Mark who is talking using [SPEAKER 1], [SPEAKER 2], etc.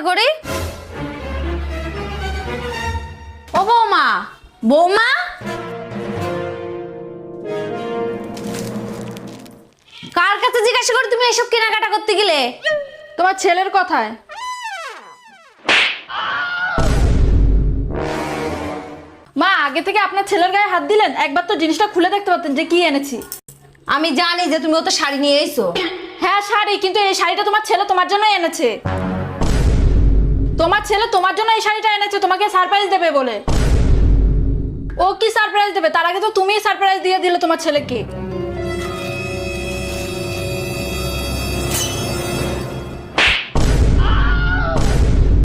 [SPEAKER 1] করি। ও বৌমা, বৌমা, কার কাছে জিজ্ঞাসা করে তুমি এসব কেনাকাটা করতে গেলে?
[SPEAKER 2] তোমার ছেলের কথায়। মা, আগে থেকে আপনার ছেলের গায়ে হাত দিলেন, একবার তো জিনিসটা খুলে দেখতে পারতেন যে কি এনেছি।
[SPEAKER 1] আমি জানি যে তুমি তো শাড়ি নিয়ে এসো।
[SPEAKER 2] হ্যাঁ শাড়ি, কিন্তু এই শাড়িটা তোমার ছেলে তোমার জন্যই এনেছে। তোমার ছেলে তোমার জন্য এই শাড়িটা এনেছে, তোমাকে সারপ্রাইজ দেবে বলে। ও কি সারপ্রাইজ দেবে? তার আগে তো তুমিই সারপ্রাইজ দিয়ে দিলে তোমার ছেলেকে।